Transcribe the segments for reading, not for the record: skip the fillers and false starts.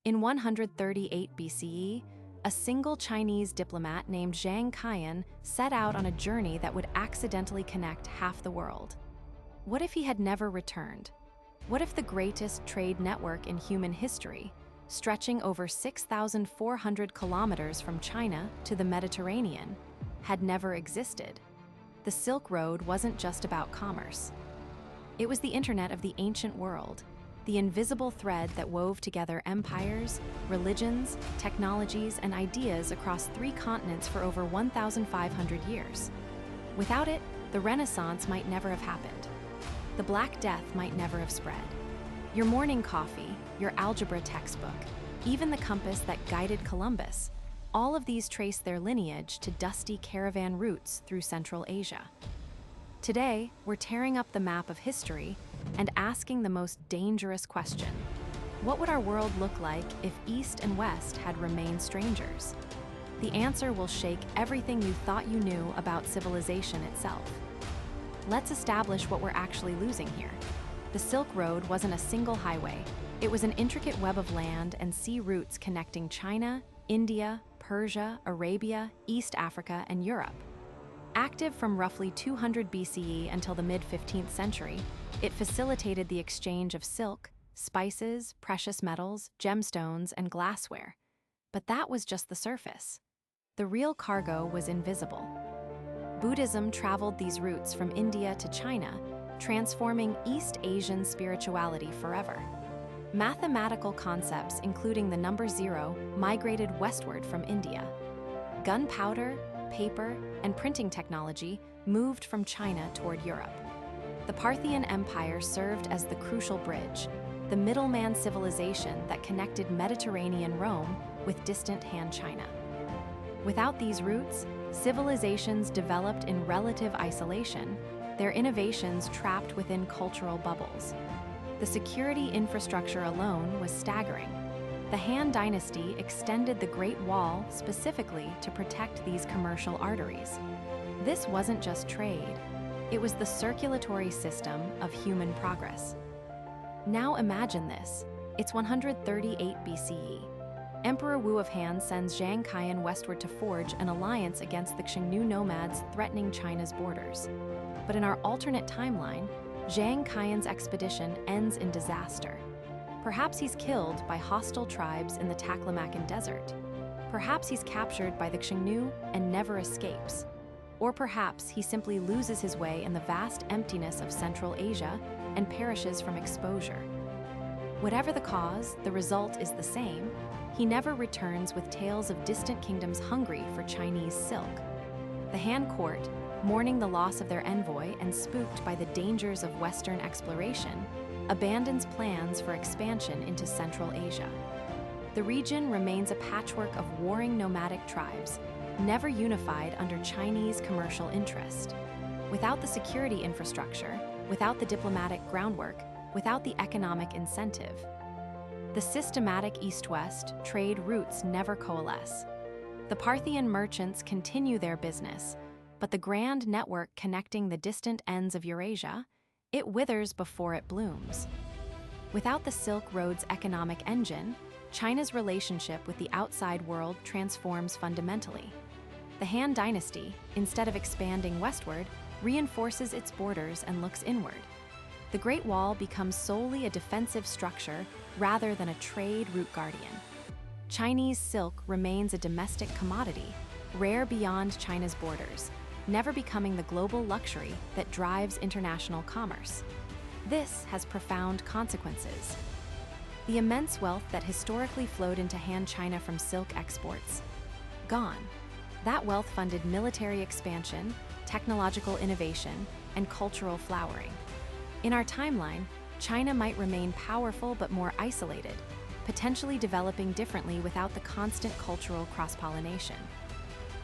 In 138 BCE, a single Chinese diplomat named Zhang Qian set out on a journey that would accidentally connect half the world. What if he had never returned? What if the greatest trade network in human history, stretching over 6,400 kilometers from China to the Mediterranean, had never existed? The Silk Road wasn't just about commerce. It was the internet of the ancient world, the invisible thread that wove together empires, religions, technologies, and ideas across 3 continents for over 1,500 years. Without it, the Renaissance might never have happened. The Black Death might never have spread. Your morning coffee, your algebra textbook, even the compass that guided Columbus, all of these trace their lineage to dusty caravan routes through Central Asia. Today, we're tearing up the map of history and asking the most dangerous question. What would our world look like if East and West had remained strangers? The answer will shake everything you thought you knew about civilization itself. Let's establish what we're actually losing here. The Silk Road wasn't a single highway. It was an intricate web of land and sea routes connecting China, India, Persia, Arabia, East Africa, and Europe. Active from roughly 200 BCE until the mid-15th century, it facilitated the exchange of silk, spices, precious metals, gemstones, and glassware. But that was just the surface. The real cargo was invisible. Buddhism traveled these routes from India to China, transforming East Asian spirituality forever. Mathematical concepts, including the number 0, migrated westward from India. Gunpowder, paper, and printing technology moved from China toward Europe. The Parthian Empire served as the crucial bridge, the middleman civilization that connected Mediterranean Rome with distant Han China. Without these routes, civilizations developed in relative isolation, their innovations trapped within cultural bubbles. The security infrastructure alone was staggering. The Han Dynasty extended the Great Wall specifically to protect these commercial arteries. This wasn't just trade, it was the circulatory system of human progress. Now imagine this. It's 138 BCE. Emperor Wu of Han sends Zhang Qian westward to forge an alliance against the Xiongnu nomads threatening China's borders. But in our alternate timeline, Zhang Qian's expedition ends in disaster. Perhaps he's killed by hostile tribes in the Taklamakan Desert. Perhaps he's captured by the Xiongnu and never escapes. Or perhaps he simply loses his way in the vast emptiness of Central Asia and perishes from exposure. Whatever the cause, the result is the same. He never returns with tales of distant kingdoms hungry for Chinese silk. The Han court, mourning the loss of their envoy and spooked by the dangers of Western exploration, abandons plans for expansion into Central Asia. The region remains a patchwork of warring nomadic tribes, never unified under Chinese commercial interest. Without the security infrastructure, without the diplomatic groundwork, without the economic incentive, the systematic East-West trade routes never coalesce. The Parthian merchants continue their business, but the grand network connecting the distant ends of Eurasia, it withers before it blooms. Without the Silk Road's economic engine, China's relationship with the outside world transforms fundamentally. The Han Dynasty, instead of expanding westward, reinforces its borders and looks inward. The Great Wall becomes solely a defensive structure rather than a trade route guardian. Chinese silk remains a domestic commodity, rare beyond China's borders, never becoming the global luxury that drives international commerce. This has profound consequences. The immense wealth that historically flowed into Han China from silk exports, gone. That wealth funded military expansion, technological innovation, and cultural flowering. In our timeline, China might remain powerful but more isolated, potentially developing differently without the constant cultural cross-pollination.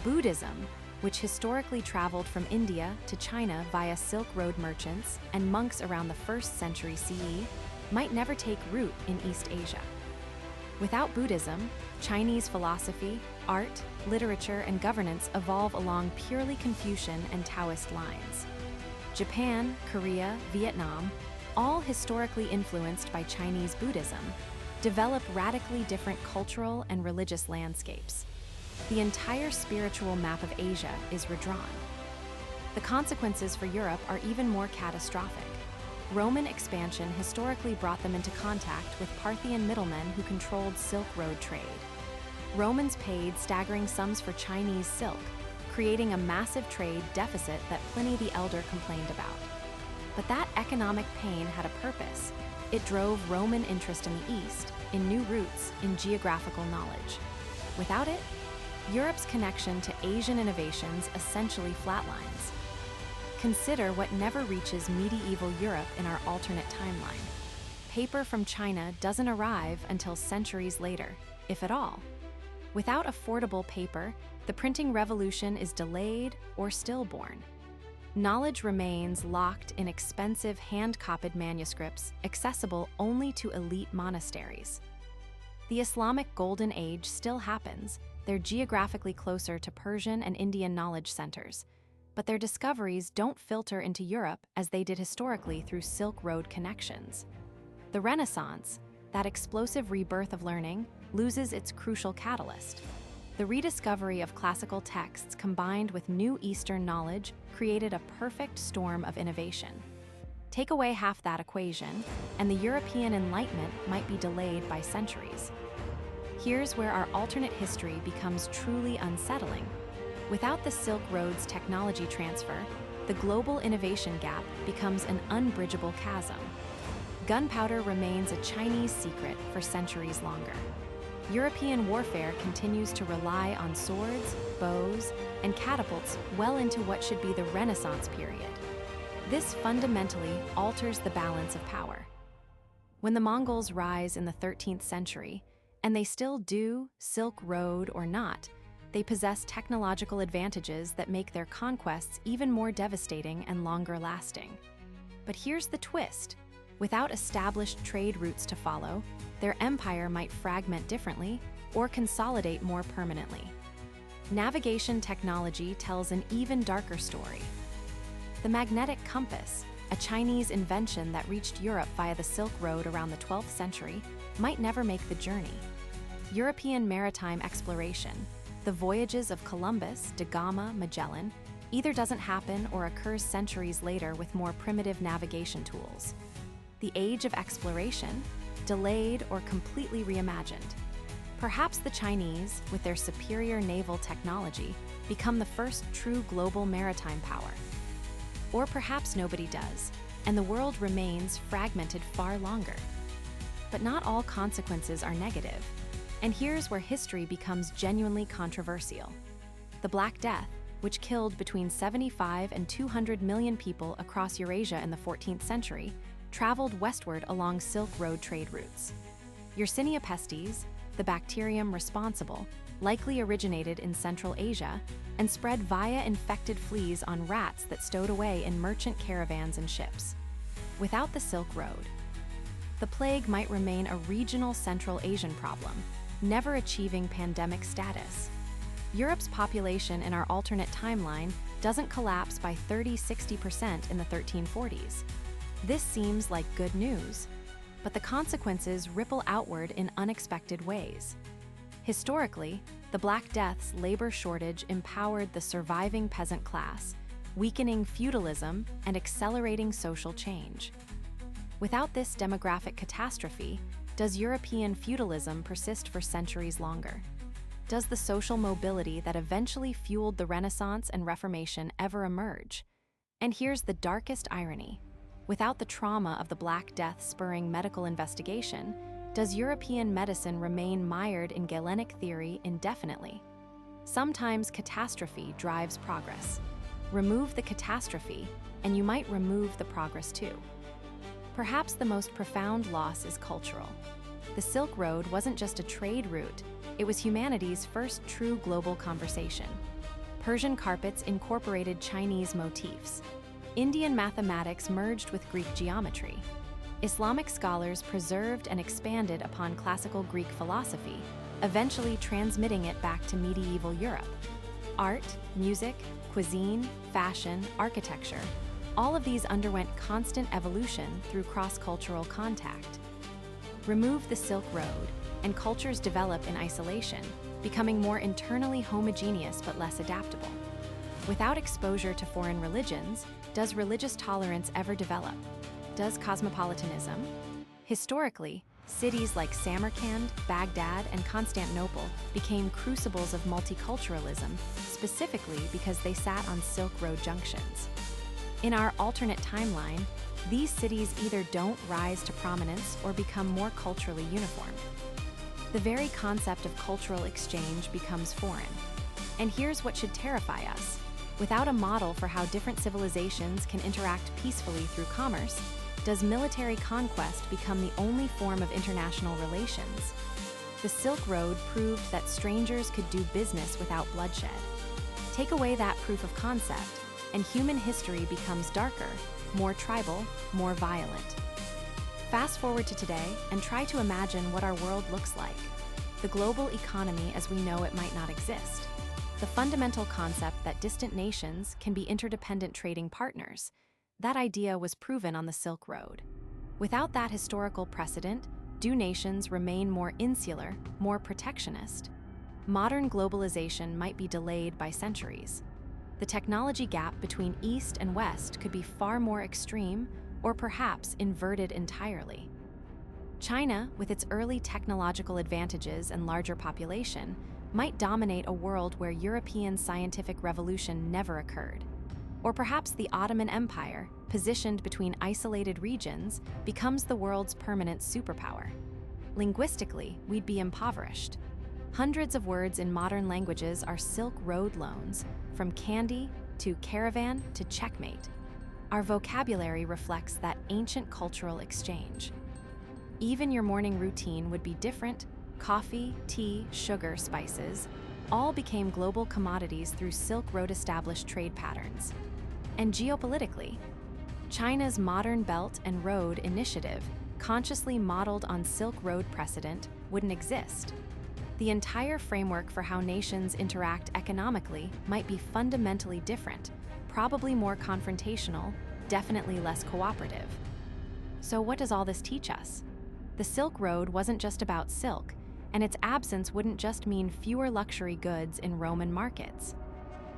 Buddhism, which historically traveled from India to China via Silk Road merchants and monks around the 1st century CE, might never take root in East Asia. Without Buddhism, Chinese philosophy, art, literature, and governance evolve along purely Confucian and Taoist lines. Japan, Korea, Vietnam, all historically influenced by Chinese Buddhism, develop radically different cultural and religious landscapes. The entire spiritual map of Asia is redrawn. The consequences for Europe are even more catastrophic. Roman expansion historically brought them into contact with Parthian middlemen who controlled Silk Road trade. Romans paid staggering sums for Chinese silk, creating a massive trade deficit that Pliny the Elder complained about. But that economic pain had a purpose. It drove Roman interest in the East, in new routes, in geographical knowledge. Without it, Europe's connection to Asian innovations essentially flatlines. Consider what never reaches medieval Europe in our alternate timeline. Paper from China doesn't arrive until centuries later, if at all. Without affordable paper, the printing revolution is delayed or stillborn. Knowledge remains locked in expensive hand-copied manuscripts accessible only to elite monasteries. The Islamic Golden Age still happens. They're geographically closer to Persian and Indian knowledge centers, but their discoveries don't filter into Europe as they did historically through Silk Road connections. The Renaissance, that explosive rebirth of learning, loses its crucial catalyst. The rediscovery of classical texts combined with new Eastern knowledge created a perfect storm of innovation. Take away half that equation, and the European Enlightenment might be delayed by centuries. Here's where our alternate history becomes truly unsettling. Without the Silk Road's technology transfer, the global innovation gap becomes an unbridgeable chasm. Gunpowder remains a Chinese secret for centuries longer. European warfare continues to rely on swords, bows, and catapults well into what should be the Renaissance period. This fundamentally alters the balance of power. When the Mongols rise in the 13th century, and they still do, Silk Road or not, they possess technological advantages that make their conquests even more devastating and longer lasting. But here's the twist. Without established trade routes to follow, their empire might fragment differently or consolidate more permanently. Navigation technology tells an even darker story. The magnetic compass, a Chinese invention that reached Europe via the Silk Road around the 12th century, might never make the journey. European maritime exploration, the voyages of Columbus, da Gama, Magellan, either doesn't happen or occurs centuries later with more primitive navigation tools. The age of exploration, delayed or completely reimagined. Perhaps the Chinese, with their superior naval technology, become the first true global maritime power. Or perhaps nobody does, and the world remains fragmented far longer. But not all consequences are negative, and here's where history becomes genuinely controversial. The Black Death, which killed between 75 and 200 million people across Eurasia in the 14th century, traveled westward along Silk Road trade routes. Yersinia pestis, the bacterium responsible, likely originated in Central Asia and spread via infected fleas on rats that stowed away in merchant caravans and ships. Without the Silk Road, the plague might remain a regional Central Asian problem, never achieving pandemic status. Europe's population in our alternate timeline doesn't collapse by 30–60% in the 1340s. This seems like good news, but the consequences ripple outward in unexpected ways. Historically, the Black Death's labor shortage empowered the surviving peasant class, weakening feudalism and accelerating social change. Without this demographic catastrophe, does European feudalism persist for centuries longer? Does the social mobility that eventually fueled the Renaissance and Reformation ever emerge? And here's the darkest irony. Without the trauma of the Black Death spurring medical investigation, does European medicine remain mired in Galenic theory indefinitely? Sometimes catastrophe drives progress. Remove the catastrophe, and you might remove the progress too. Perhaps the most profound loss is cultural. The Silk Road wasn't just a trade route, it was humanity's first true global conversation. Persian carpets incorporated Chinese motifs. Indian mathematics merged with Greek geometry. Islamic scholars preserved and expanded upon classical Greek philosophy, eventually transmitting it back to medieval Europe. Art, music, cuisine, fashion, architecture, all of these underwent constant evolution through cross-cultural contact. Remove the Silk Road, and cultures develop in isolation, becoming more internally homogeneous but less adaptable. Without exposure to foreign religions, does religious tolerance ever develop? Does cosmopolitanism? Historically, cities like Samarkand, Baghdad, and Constantinople became crucibles of multiculturalism, specifically because they sat on Silk Road junctions. In our alternate timeline, these cities either don't rise to prominence or become more culturally uniform. The very concept of cultural exchange becomes foreign. And here's what should terrify us. Without a model for how different civilizations can interact peacefully through commerce, does military conquest become the only form of international relations? The Silk Road proved that strangers could do business without bloodshed. Take away that proof of concept, and human history becomes darker, more tribal, more violent. Fast forward to today and try to imagine what our world looks like. The global economy as we know it might not exist. The fundamental concept that distant nations can be interdependent trading partners. That idea was proven on the Silk Road. Without that historical precedent, do nations remain more insular, more protectionist? Modern globalization might be delayed by centuries. The technology gap between East and West could be far more extreme, or perhaps inverted entirely. China, with its early technological advantages and larger population, might dominate a world where European scientific revolution never occurred. Or perhaps the Ottoman Empire, positioned between isolated regions, becomes the world's permanent superpower. Linguistically, we'd be impoverished. Hundreds of words in modern languages are Silk Road loans, from candy to caravan to checkmate. Our vocabulary reflects that ancient cultural exchange. Even your morning routine would be different. Coffee, tea, sugar, spices, all became global commodities through Silk Road established trade patterns. And geopolitically, China's Modern Belt and Road Initiative, consciously modeled on Silk Road precedent, wouldn't exist. The entire framework for how nations interact economically might be fundamentally different, probably more confrontational, definitely less cooperative. So what does all this teach us? The Silk Road wasn't just about silk, and its absence wouldn't just mean fewer luxury goods in Roman markets.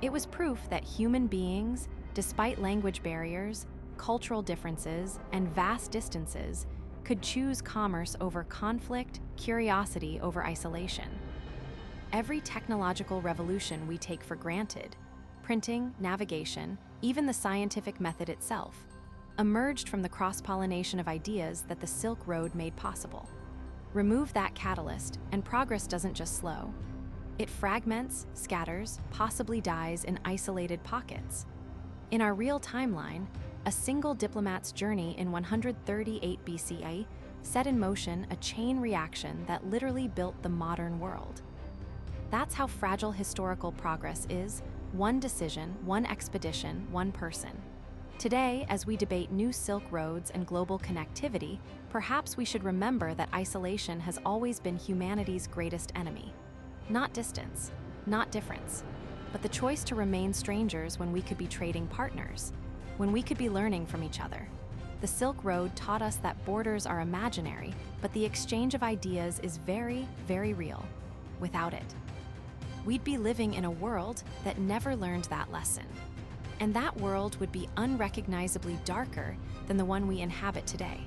It was proof that human beings, despite language barriers, cultural differences, and vast distances, could choose commerce over conflict, curiosity over isolation. Every technological revolution we take for granted, printing, navigation, even the scientific method itself, emerged from the cross-pollination of ideas that the Silk Road made possible. Remove that catalyst, and progress doesn't just slow. It fragments, scatters, possibly dies in isolated pockets. In our real timeline, a single diplomat's journey in 138 BCE set in motion a chain reaction that literally built the modern world. That's how fragile historical progress is: one decision, one expedition, one person. Today, as we debate new Silk Roads and global connectivity, perhaps we should remember that isolation has always been humanity's greatest enemy. Not distance, not difference, but the choice to remain strangers when we could be trading partners, when we could be learning from each other. The Silk Road taught us that borders are imaginary, but the exchange of ideas is very, very real. Without it, we'd be living in a world that never learned that lesson. And that world would be unrecognizably darker than the one we inhabit today.